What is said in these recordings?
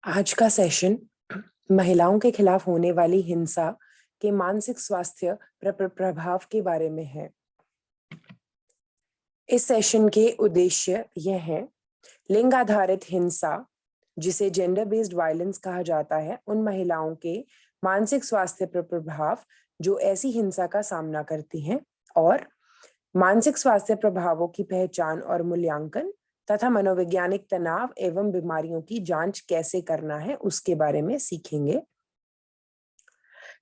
आज का सेशन महिलाओं के खिलाफ होने वाली हिंसा के मानसिक स्वास्थ्य प्रभाव के बारे में है। इस सेशन के उद्देश्य यह है लिंग आधारित हिंसा, जिसे जेंडर बेस्ड वायलेंस कहा जाता है, उन महिलाओं के मानसिक स्वास्थ्य पर प्रभाव जो ऐसी हिंसा का सामना करती हैं, और मानसिक स्वास्थ्य प्रभावों की पहचान और मूल्यांकन तथा मनोवैज्ञानिक तनाव एवं बीमारियों की जांच कैसे करना है उसके बारे में सीखेंगे।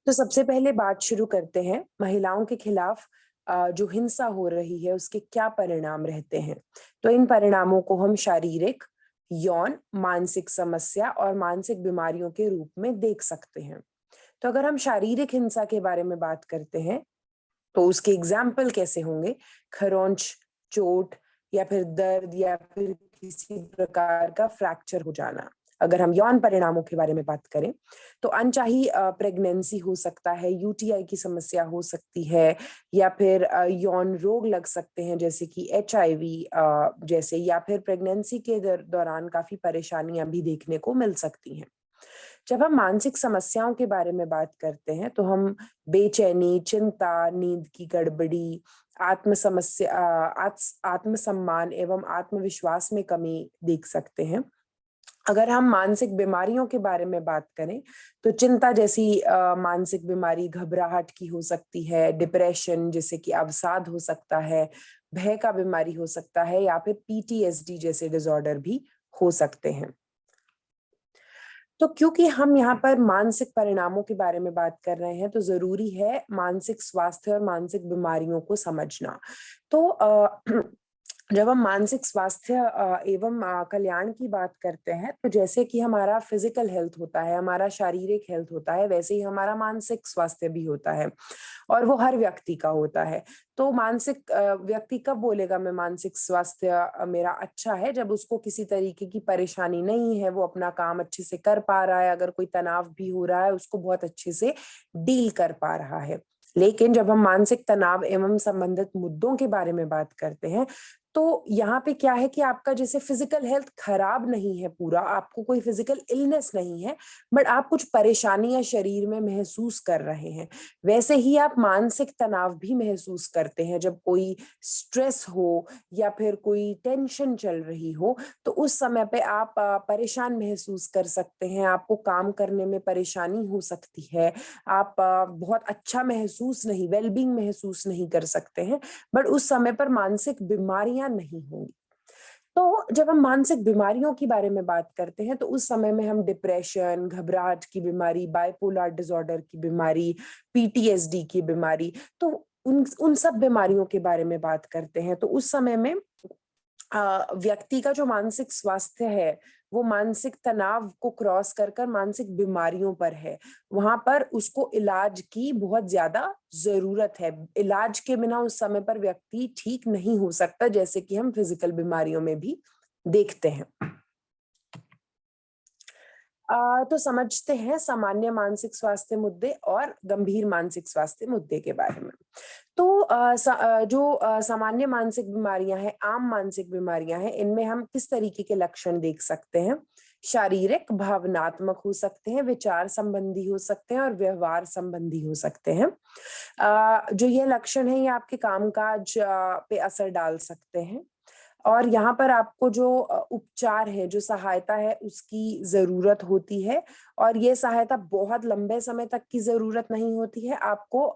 तो सबसे पहले बात शुरू करते हैं, महिलाओं के खिलाफ जो हिंसा हो रही है उसके क्या परिणाम रहते हैं। तो इन परिणामों को हम शारीरिक, यौन, मानसिक समस्या और मानसिक बीमारियों के रूप में देख सकते हैं। तो अगर हम शारीरिक हिंसा के बारे में बात करते हैं तो उसके एग्जाम्पल कैसे होंगे? खरोंच, चोट या फिर दर्द या फिर किसी प्रकार का फ्रैक्चर हो जाना। अगर हम यौन परिणामों के बारे में बात करें तो अनचाही प्रेगनेंसी हो सकता है, यूटीआई की समस्या हो सकती है, या फिर यौन रोग लग सकते हैं जैसे कि एचआईवी जैसे, या फिर प्रेगनेंसी के दौरान काफी परेशानियां भी देखने को मिल सकती हैं। जब हम मानसिक समस्याओं के बारे में बात करते हैं तो हम बेचैनी, चिंता, नींद की गड़बड़ी, आत्म समस्या, आत्मसम्मान एवं आत्मविश्वास में कमी देख सकते हैं। अगर हम मानसिक बीमारियों के बारे में बात करें तो चिंता जैसी मानसिक बीमारी घबराहट की हो सकती है, डिप्रेशन जैसे कि अवसाद हो सकता है, भय का बीमारी हो सकता है, या फिर पीटीएसडी जैसे डिसऑर्डर भी हो सकते हैं। तो क्योंकि हम यहाँ पर मानसिक परिणामों के बारे में बात कर रहे हैं तो जरूरी है मानसिक स्वास्थ्य और मानसिक बीमारियों को समझना। तो जब हम मानसिक स्वास्थ्य एवं कल्याण की बात करते हैं तो जैसे कि हमारा फिजिकल हेल्थ होता है, हमारा शारीरिक हेल्थ होता है, वैसे ही हमारा मानसिक स्वास्थ्य भी होता है, और वो हर व्यक्ति का होता है। तो मानसिक व्यक्ति कब बोलेगा मैं मानसिक स्वास्थ्य मेरा अच्छा है? जब उसको किसी तरीके की परेशानी नहीं है, वो अपना काम अच्छे से कर पा रहा है, अगर कोई तनाव भी हो रहा है उसको बहुत अच्छे से डील कर पा रहा है। लेकिन जब हम मानसिक तनाव एवं संबंधित मुद्दों के बारे में बात करते हैं तो यहाँ पे क्या है कि आपका जैसे फिजिकल हेल्थ खराब नहीं है, पूरा आपको कोई फिजिकल इलनेस नहीं है, बट आप कुछ परेशानियां शरीर में महसूस कर रहे हैं। वैसे ही आप मानसिक तनाव भी महसूस करते हैं जब कोई स्ट्रेस हो या फिर कोई टेंशन चल रही हो, तो उस समय पे आप परेशान महसूस कर सकते हैं, आपको काम करने में परेशानी हो सकती है, आप बहुत अच्छा महसूस नहीं, वेलबींग महसूस नहीं कर सकते हैं, बट उस समय पर मानसिक बीमारियां नहीं होंगी। तो जब हम मानसिक बीमारियों के बारे में बात करते हैं तो उस समय में हम डिप्रेशन, घबराहट की बीमारी, बाइपोलर डिसऑर्डर की बीमारी, पीटीएसडी की बीमारी, तो उन उन सब बीमारियों के बारे में बात करते हैं। तो उस समय में व्यक्ति का जो मानसिक स्वास्थ्य है वो मानसिक तनाव को क्रॉस कर कर मानसिक बीमारियों पर है। वहां पर उसको इलाज की बहुत ज्यादा जरूरत है। इलाज के बिना उस समय पर व्यक्ति ठीक नहीं हो सकता, जैसे कि हम फिजिकल बीमारियों में भी देखते हैं। तो समझते हैं सामान्य मानसिक स्वास्थ्य मुद्दे और गंभीर मानसिक स्वास्थ्य मुद्दे के बारे में। तो जो सामान्य मानसिक बीमारियां हैं, आम मानसिक बीमारियां हैं, इनमें हम किस तरीके के लक्षण देख सकते हैं? शारीरिक, भावनात्मक हो सकते हैं, विचार संबंधी हो सकते हैं और व्यवहार संबंधी हो सकते हैं। जो ये लक्षण है ये आपके कामकाज पे असर डाल सकते हैं, और यहाँ पर आपको जो उपचार है, जो सहायता है उसकी ज़रूरत होती है, और ये सहायता बहुत लंबे समय तक की ज़रूरत नहीं होती है। आपको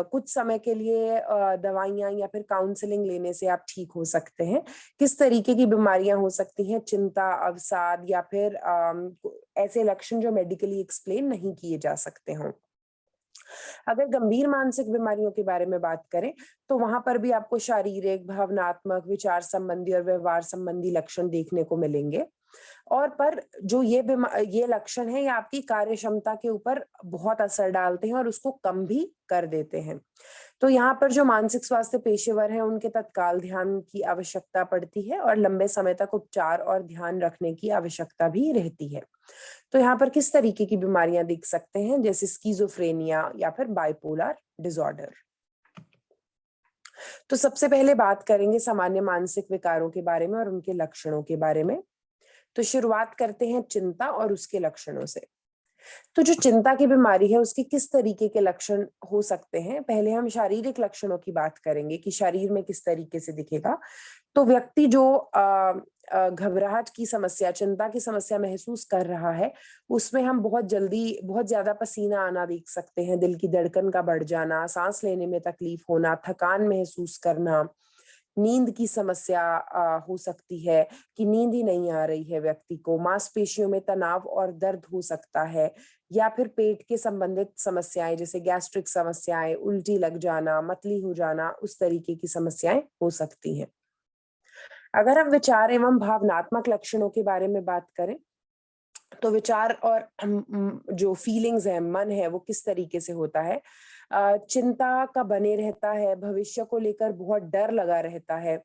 कुछ समय के लिए दवाइयाँ या फिर काउंसलिंग लेने से आप ठीक हो सकते हैं। किस तरीके की बीमारियाँ हो सकती हैं? चिंता, अवसाद, या फिर ऐसे लक्षण जो मेडिकली एक्सप्लेन नहीं किए जा सकते हों। अगर गंभीर मानसिक बीमारियों के बारे में बात करें तो वहां पर भी आपको शारीरिक, भावनात्मक, विचार संबंधी और व्यवहार संबंधी लक्षण देखने को मिलेंगे। और पर जो ये लक्षण है ये आपकी कार्य क्षमता के ऊपर बहुत असर डालते हैं और उसको कम भी कर देते हैं। तो यहाँ पर जो मानसिक स्वास्थ्य पेशेवर हैं उनके तत्काल ध्यान की आवश्यकता पड़ती है और लंबे समय तक उपचार और ध्यान रखने की आवश्यकता भी रहती है। तो यहाँ पर किस तरीके की बीमारियां दिख सकते हैं? जैसे स्किज़ोफ्रेनिया या फिर बाइपोलर डिसऑर्डर। तो सबसे पहले बात करेंगे सामान्य मानसिक विकारों के बारे में और उनके लक्षणों के बारे में। तो शुरुआत करते हैं चिंता और उसके लक्षणों से। तो जो चिंता की बीमारी है उसके किस तरीके के लक्षण हो सकते हैं, पहले हम शारीरिक लक्षणों की बात करेंगे कि शरीर में किस तरीके से दिखेगा। तो व्यक्ति जो घबराहट की समस्या, चिंता की समस्या महसूस कर रहा है, उसमें हम बहुत जल्दी बहुत ज्यादा पसीना आना देख सकते हैं, दिल की धड़कन का बढ़ जाना, सांस लेने में तकलीफ होना, थकान महसूस करना, नींद की समस्या हो सकती है कि नींद ही नहीं आ रही है व्यक्ति को, मांसपेशियों में तनाव और दर्द हो सकता है, या फिर पेट के संबंधित समस्याएं जैसे गैस्ट्रिक समस्याएं, उल्टी लग जाना, मतली हो जाना, उस तरीके की समस्याएं हो सकती हैं। अगर हम विचार एवं भावनात्मक लक्षणों के बारे में बात करें, तो विचार और जो फीलिंग्स है, मन है, वो किस तरीके से होता है। चिंता का बने रहता है, भविष्य को लेकर बहुत डर लगा रहता है,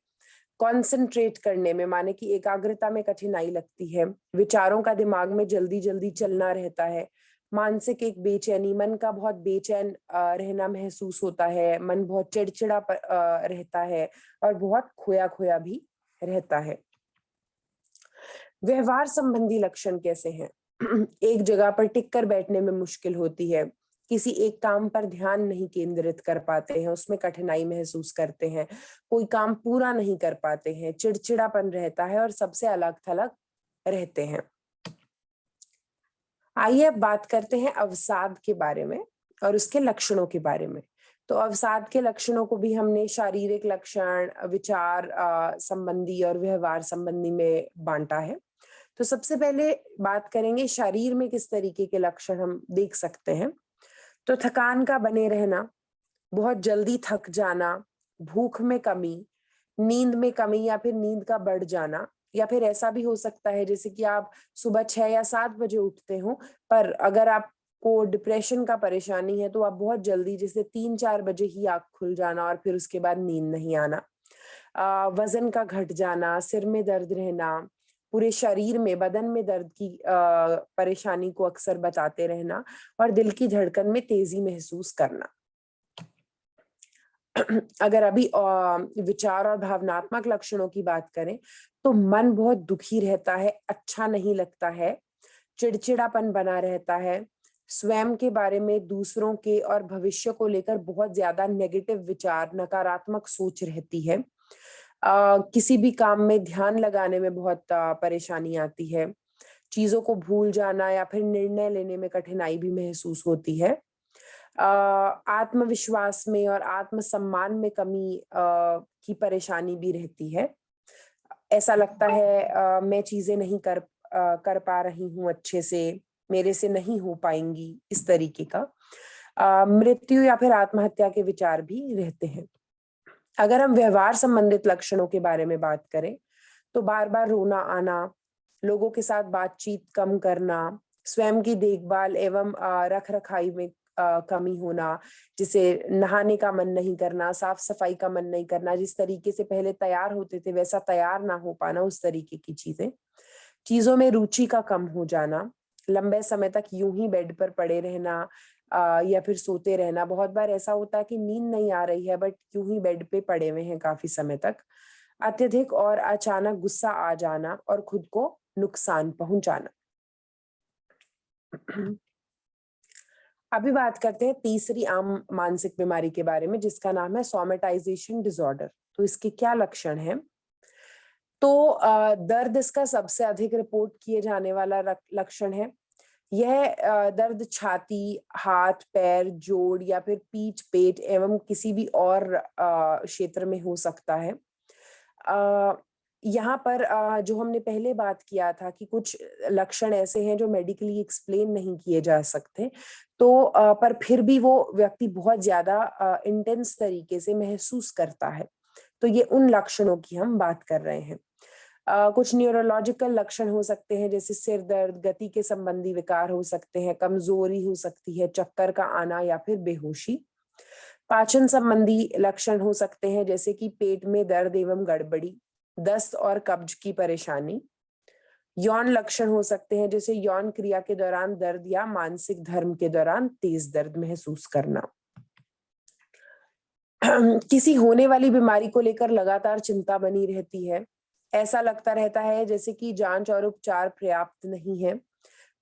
कंसंट्रेट करने में माने कि एकाग्रता में कठिनाई लगती है, विचारों का दिमाग में जल्दी जल्दी चलना रहता है, मानसिक एक बेचैनी, मन का बहुत बेचैन रहना महसूस होता है, मन बहुत चिड़चिड़ा रहता है और बहुत खोया खोया भी रहता है। व्यवहार संबंधी लक्षण कैसे हैं? एक जगह पर टिक कर बैठने में मुश्किल होती है, किसी एक काम पर ध्यान नहीं केंद्रित कर पाते हैं, उसमें कठिनाई महसूस करते हैं, कोई काम पूरा नहीं कर पाते हैं, चिड़चिड़ापन रहता है और सबसे अलग थलग रहते हैं। आइए अब बात करते हैं अवसाद के बारे में और उसके लक्षणों के बारे में। तो अवसाद के लक्षणों को भी हमने शारीरिक लक्षण, विचार संबंधी और व्यवहार संबंधी में बांटा है। तो सबसे पहले बात करेंगे शरीर में किस तरीके के लक्षण हम देख सकते हैं। तो थकान का बने रहना, बहुत जल्दी थक जाना, भूख में कमी, नींद में कमी या फिर नींद का बढ़ जाना, या फिर ऐसा भी हो सकता है जैसे कि आप सुबह 6 या 7 बजे उठते हो, पर अगर आपको डिप्रेशन का परेशानी है तो आप बहुत जल्दी जैसे 3-4 बजे ही आँख खुल जाना और फिर उसके बाद नींद नहीं आना। वजन का घट जाना, सिर में दर्द रहना, पूरे शरीर में, बदन में दर्द की परेशानी को अक्सर बताते रहना और दिल की धड़कन में तेजी महसूस करना। अगर अभी विचार और भावनात्मक लक्षणों की बात करें, तो मन बहुत दुखी रहता है, अच्छा नहीं लगता है, चिड़चिड़ापन बना रहता है, स्वयं के बारे में, दूसरों के और भविष्य को लेकर बहुत ज्यादा नेगेटिव विचार, नकारात्मक सोच रहती है। किसी भी काम में ध्यान लगाने में बहुत परेशानी आती है, चीजों को भूल जाना या फिर निर्णय लेने में कठिनाई भी महसूस होती है। आत्मविश्वास में और आत्मसम्मान में कमी की परेशानी भी रहती है। ऐसा लगता है मैं चीजें नहीं कर पा रही हूँ अच्छे से, मेरे से नहीं हो पाएंगी, इस तरीके का। मृत्यु या फिर आत्महत्या के विचार भी रहते हैं। अगर हम व्यवहार संबंधित लक्षणों के बारे में बात करें, तो बार बार रोना आना, लोगों के साथ बातचीत कम करना, स्वयं की देखभाल एवं रख रखाई में कमी होना, जिसे नहाने का मन नहीं करना, साफ सफाई का मन नहीं करना, जिस तरीके से पहले तैयार होते थे वैसा तैयार ना हो पाना, उस तरीके की चीजें, चीजों में रुचि का कम हो जाना, लंबे समय तक यूं ही बेड पर पड़े रहना या फिर सोते रहना। बहुत बार ऐसा होता है कि नींद नहीं आ रही है बट यूं ही बेड पे पड़े हुए हैं काफी समय तक। अत्यधिक और अचानक गुस्सा आ जाना और खुद को नुकसान पहुंचाना। अभी बात करते हैं तीसरी आम मानसिक बीमारी के बारे में, जिसका नाम है सोमेटाइजेशन डिसऑर्डर। तो इसके क्या लक्षण हैं? तो दर्द इसका सबसे अधिक रिपोर्ट किए जाने वाला लक्षण है। यह दर्द छाती, हाथ, पैर, जोड़ या फिर पीठ, पेट एवं किसी भी और क्षेत्र में हो सकता है। यहाँ पर जो हमने पहले बात किया था कि कुछ लक्षण ऐसे हैं जो मेडिकली एक्सप्लेन नहीं किए जा सकते, तो पर फिर भी वो व्यक्ति बहुत ज्यादा इंटेंस तरीके से महसूस करता है। तो ये उन लक्षणों की हम बात कर रहे हैं। कुछ न्यूरोलॉजिकल लक्षण हो सकते हैं जैसे सिर दर्द, गति के संबंधी विकार हो सकते हैं, कमजोरी हो सकती है, चक्कर का आना या फिर बेहोशी। पाचन संबंधी लक्षण हो सकते हैं जैसे कि पेट में दर्द एवं गड़बड़ी, दस्त और कब्ज की परेशानी। यौन लक्षण हो सकते हैं जैसे यौन क्रिया के दौरान दर्द या मानसिक धर्म के दौरान तेज दर्द महसूस करना। किसी होने वाली बीमारी को लेकर लगातार चिंता बनी रहती है, ऐसा लगता रहता है जैसे कि जांच और उपचार पर्याप्त नहीं है।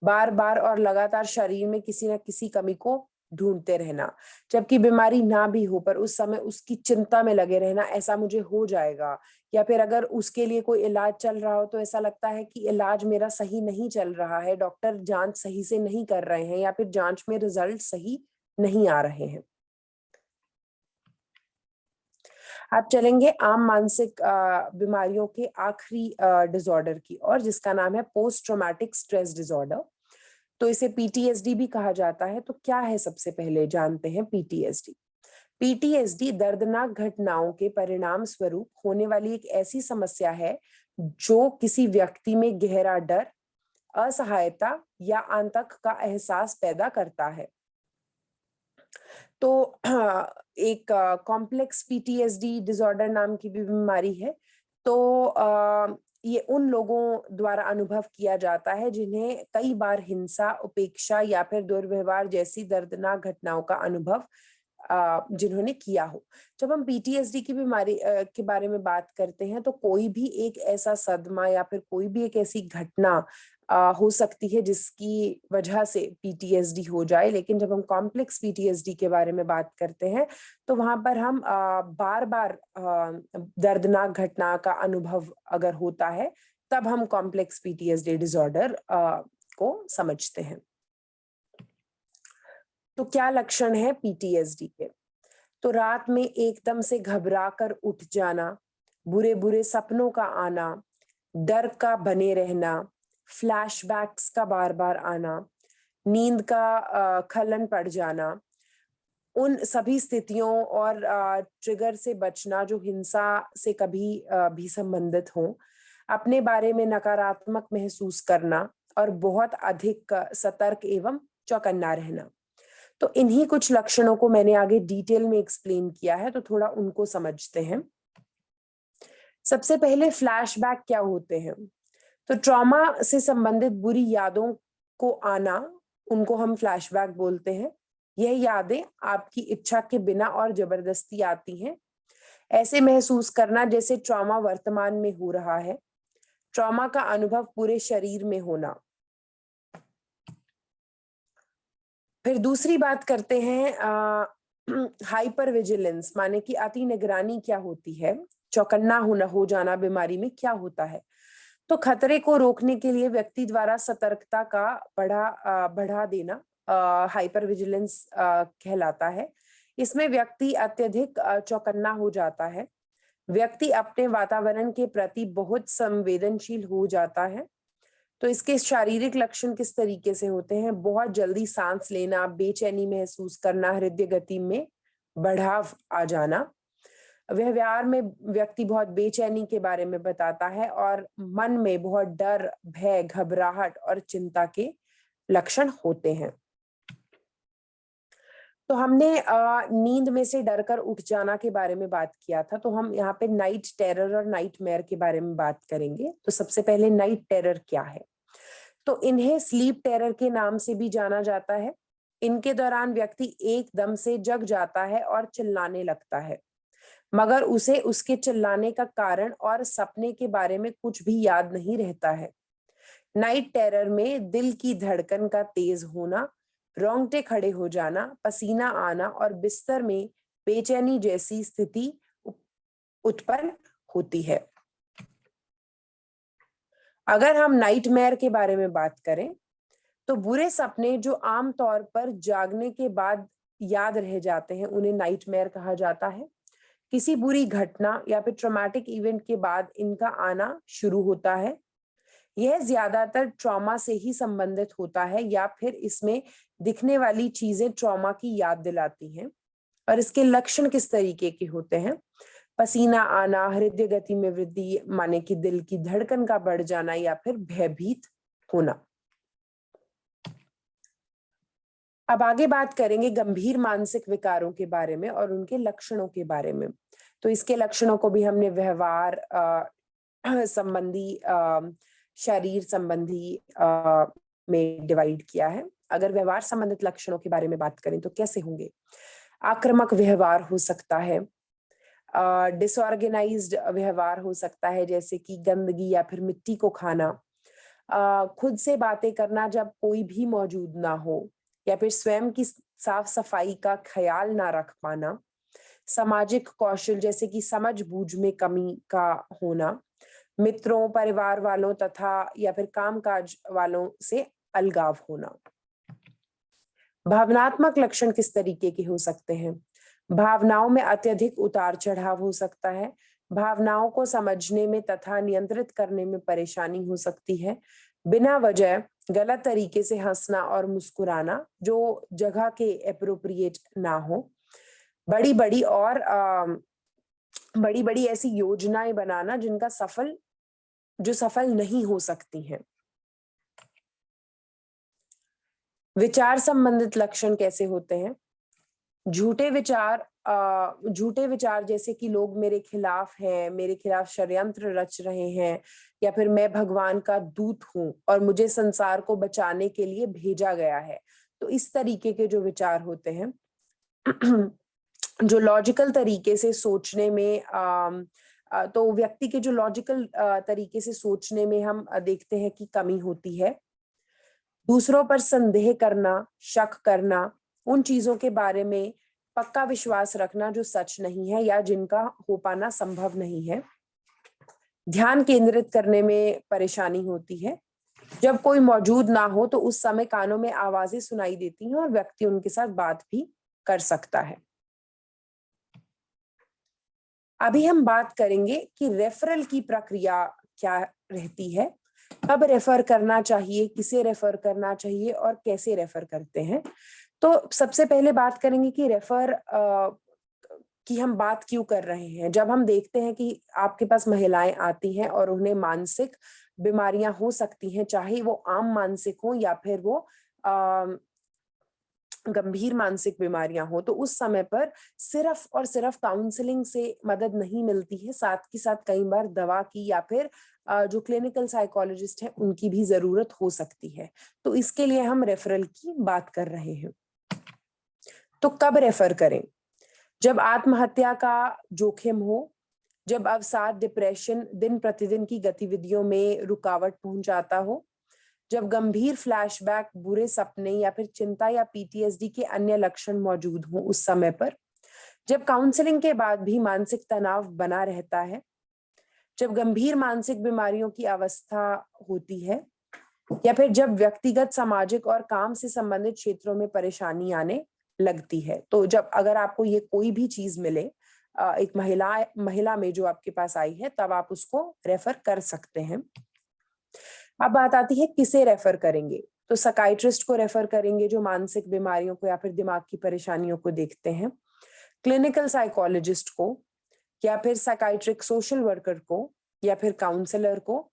बार बार और लगातार शरीर में किसी न किसी कमी को ढूंढते रहना, जबकि बीमारी ना भी हो पर उस समय उसकी चिंता में लगे रहना, ऐसा मुझे हो जाएगा। या फिर अगर उसके लिए कोई इलाज चल रहा हो तो ऐसा लगता है कि इलाज मेरा सही नहीं चल रहा है, डॉक्टर जांच सही से नहीं कर रहे हैं या फिर जांच में रिजल्ट सही नहीं आ रहे हैं। आप चलेंगे आम मानसिक बीमारियों के आखिरी डिसऑर्डर की और, जिसका नाम है पोस्ट ट्रॉमेटिक स्ट्रेस डिसऑर्डर। तो इसे पीटीएसडी भी कहा जाता है। तो क्या है, सबसे पहले जानते हैं पीटीएसडी। पीटीएसडी दर्दनाक घटनाओं के परिणाम स्वरूप होने वाली एक ऐसी समस्या है जो किसी व्यक्ति में गहरा डर, असहायता या आतंक का एहसास पैदा करता है। तो एक कॉम्प्लेक्स पीटीएसडी डिसऑर्डर नाम की भी बीमारी है। तो ये उन लोगों द्वारा अनुभव किया जाता है जिन्हें कई बार हिंसा, उपेक्षा या फिर दुर्व्यवहार जैसी दर्दनाक घटनाओं का अनुभव जिन्होंने किया हो। जब हम पीटीएसडी की बीमारी के बारे में बात करते हैं तो कोई भी एक ऐसा सदमा या फिर कोई भी एक ऐसी घटना हो सकती है जिसकी वजह से पीटीएसडी हो जाए। लेकिन जब हम कॉम्प्लेक्स पीटीएसडी के बारे में बात करते हैं तो वहां पर हम बार बार दर्दनाक घटना का अनुभव अगर होता है तब हम कॉम्प्लेक्स पीटीएसडी डिसऑर्डर को समझते हैं। तो क्या लक्षण है पीटीएसडी के? तो रात में एकदम से घबरा कर उठ जाना, बुरे बुरे सपनों का आना, डर का बने रहना, फ्लैशबैक्स का बार बार आना, नींद का खलन पड़ जाना, उन सभी स्थितियों और ट्रिगर से बचना जो हिंसा से कभी भी संबंधित हो, अपने बारे में नकारात्मक महसूस करना और बहुत अधिक सतर्क एवं चौकन्ना रहना। तो इन्हीं कुछ लक्षणों को मैंने आगे डिटेल में एक्सप्लेन किया है, तो थोड़ा उनको समझते हैं। सबसे पहले फ्लैशबैक क्या होते हैं? तो ट्रॉमा से संबंधित बुरी यादों को आना, उनको हम फ्लैशबैक बोलते हैं। यह यादें आपकी इच्छा के बिना और जबरदस्ती आती हैं। ऐसे महसूस करना जैसे ट्रॉमा वर्तमान में हो रहा है। ट्रॉमा का अनुभव पूरे शरीर में होना। फिर दूसरी बात करते हैं हाइपर विजिलेंस, माने कि अति निगरानी क्या होती है, चौकन्ना हो जाना बीमारी में क्या होता है। तो खतरे को रोकने के लिए व्यक्ति द्वारा सतर्कता का बढ़ा देना हाइपर विजिलेंस कहलाता है। इसमें व्यक्ति अत्यधिक चौकन्ना हो जाता है। व्यक्ति अपने वातावरण के प्रति बहुत संवेदनशील हो जाता है। तो इसके शारीरिक लक्षण किस तरीके से होते हैं? बहुत जल्दी सांस लेना, बेचैनी महसूस करना, हृदय गति में बढ़ाव आ जाना। व्यवहार में व्यक्ति बहुत बेचैनी के बारे में बताता है और मन में बहुत डर, भय, घबराहट और चिंता के लक्षण होते हैं। तो हमने नींद में से डरकर उठ जाना के बारे में बात किया था, तो हम यहाँ पे नाइट टेरर और नाइटमेयर के बारे में बात करेंगे। तो सबसे पहले नाइट टेरर क्या है? तो इन्हें स्लीप टेरर के नाम से भी जाना जाता है। इनके दौरान व्यक्ति एकदम से जग जाता है और चिल्लाने लगता है, मगर उसे उसके चिल्लाने का कारण और सपने के बारे में कुछ भी याद नहीं रहता है। नाइट टेरर में दिल की धड़कन का तेज होना, रोंगटे खड़े हो जाना, पसीना आना और बिस्तर में बेचैनी जैसी स्थिति उत्पन्न होती है। अगर हम नाइटमेयर के बारे में बात करें तो बुरे सपने जो आमतौर पर जागने के बाद याद रह जाते हैं उन्हें नाइटमेयर कहा जाता है। किसी बुरी घटना या फिर ट्रॉमेटिक इवेंट के बाद इनका आना शुरू होता है। यह ज्यादातर ट्रॉमा से ही संबंधित होता है या फिर इसमें दिखने वाली चीजें ट्रॉमा की याद दिलाती हैं। और इसके लक्षण किस तरीके के होते हैं? पसीना आना, हृदय गति में वृद्धि, माने कि दिल की धड़कन का बढ़ जाना या फिर भयभीत होना। अब आगे बात करेंगे गंभीर मानसिक विकारों के बारे में और उनके लक्षणों के बारे में। तो इसके लक्षणों को भी हमने व्यवहार संबंधी, शरीर संबंधी में डिवाइड किया है। अगर व्यवहार संबंधित लक्षणों के बारे में बात करें तो कैसे होंगे? आक्रामक व्यवहार हो सकता है, डिसऑर्गेनाइज्ड व्यवहार हो सकता है, जैसे कि गंदगी या फिर मिट्टी को खाना, खुद से बातें करना जब कोई भी मौजूद ना हो, या फिर स्वयं की साफ सफाई का ख्याल ना रख पाना, सामाजिक कौशल जैसे कि समझ बूझ में कमी का होना, मित्रों, परिवार वालों तथा या फिर कामकाज वालों से अलगाव होना। भावनात्मक लक्षण किस तरीके के हो सकते हैं? भावनाओं में अत्यधिक उतार चढ़ाव हो सकता है, भावनाओं को समझने में तथा नियंत्रित करने में परेशानी हो सकती है, बिना वजह गलत तरीके से हंसना और मुस्कुराना जो जगह के एप्रोप्रिएट ना हो, बड़ी बड़ी और बड़ी बड़ी ऐसी योजनाएं बनाना जिनका जो सफल नहीं हो सकती हैं। विचार संबंधित लक्षण कैसे होते हैं? झूठे विचार जैसे कि लोग मेरे खिलाफ हैं, मेरे खिलाफ षड्यंत्र रच रहे हैं, या फिर मैं भगवान का दूत हूं और मुझे संसार को बचाने के लिए भेजा गया है। तो इस तरीके के जो विचार होते हैं जो लॉजिकल तरीके से सोचने में तो व्यक्ति के जो लॉजिकल तरीके से सोचने में हम देखते हैं कि कमी होती है। दूसरों पर संदेह करना, शक करना, उन चीजों के बारे में पक्का विश्वास रखना जो सच नहीं है या जिनका हो पाना संभव नहीं है। ध्यान केंद्रित करने में परेशानी होती है। जब कोई मौजूद ना हो तो उस समय कानों में आवाजें सुनाई देती हैं और व्यक्ति उनके साथ बात भी कर सकता है। अभी हम बात करेंगे कि रेफरल की प्रक्रिया क्या रहती है, कब रेफर करना चाहिए, किसे रेफर करना चाहिए और कैसे रेफर करते हैं। तो सबसे पहले बात करेंगे कि रेफर की हम बात क्यों कर रहे हैं। जब हम देखते हैं कि आपके पास महिलाएं आती हैं और उन्हें मानसिक बीमारियां हो सकती हैं, चाहे वो आम मानसिक हो या फिर वो गंभीर मानसिक बीमारियां हो, तो उस समय पर सिर्फ और सिर्फ काउंसलिंग से मदद नहीं मिलती है, साथ ही साथ कई बार दवा की या फिर जो क्लिनिकल साइकोलॉजिस्ट है उनकी भी जरूरत हो सकती है। तो इसके लिए हम रेफरल की बात कर रहे हैं। तो कब रेफर करें? जब आत्महत्या का जोखिम हो, जब अवसाद, डिप्रेशन दिन प्रतिदिन की गतिविधियों में रुकावट पहुंचाता हो, जब गंभीर फ्लैशबैक, बुरे सपने या फिर चिंता या पीटीएसडी के अन्य लक्षण मौजूद हों उस समय पर, जब काउंसलिंग के बाद भी मानसिक तनाव बना रहता है, जब गंभीर मानसिक बीमारियों की अवस्था होती है, या फिर जब व्यक्तिगत, सामाजिक और काम से संबंधित क्षेत्रों में परेशानी आने लगती है। तो जब अगर आपको ये कोई भी चीज मिले एक महिला में जो आपके पास आई है, तब आप उसको रेफर कर सकते हैं। अब बात आती है किसे रेफर करेंगे। तो साइकियाट्रिस्ट को रेफर करेंगे जो मानसिक बीमारियों को या फिर दिमाग की परेशानियों को देखते हैं, क्लिनिकल साइकोलॉजिस्ट को, या फिर साइकियाट्रिक सोशल वर्कर को, या फिर काउंसलर को,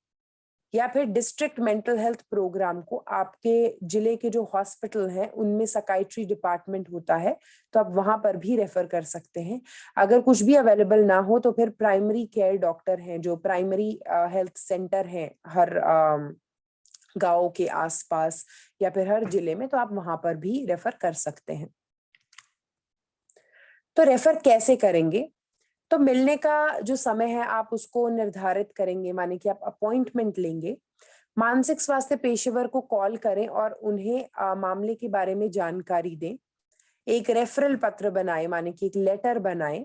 या फिर डिस्ट्रिक्ट मेंटल हेल्थ प्रोग्राम को। आपके जिले के जो हॉस्पिटल हैं उनमें साइकियाट्री डिपार्टमेंट होता है, तो आप वहां पर भी रेफर कर सकते हैं। अगर कुछ भी अवेलेबल ना हो तो फिर प्राइमरी केयर डॉक्टर हैं, जो प्राइमरी हेल्थ सेंटर हैं हर गांव के आसपास या फिर हर जिले में, तो आप वहां पर भी रेफर कर सकते हैं। तो रेफर कैसे करेंगे? तो मिलने का जो समय है आप उसको निर्धारित करेंगे, माने कि आप अपॉइंटमेंट लेंगे। मानसिक स्वास्थ्य पेशेवर को कॉल करें और उन्हें मामले के बारे में जानकारी दें। एक रेफरल पत्र बनाएं, माने कि एक लेटर बनाएं।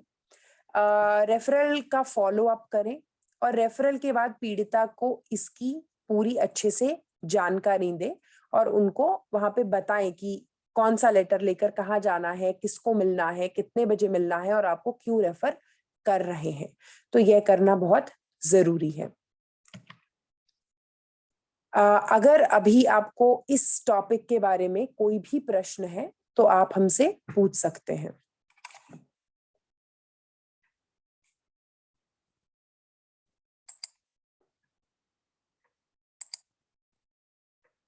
रेफरल का फॉलो अप करें और रेफरल के बाद पीड़िता को इसकी पूरी अच्छे से जानकारी दें और उनको वहां पे बताएं कि कौन सा लेटर लेकर कहाँ जाना है, किसको मिलना है, कितने बजे मिलना है और आपको क्यों रेफर कर रहे हैं। तो यह करना बहुत जरूरी है। अगर अभी आपको इस टॉपिक के बारे में कोई भी प्रश्न है तो आप हमसे पूछ सकते हैं।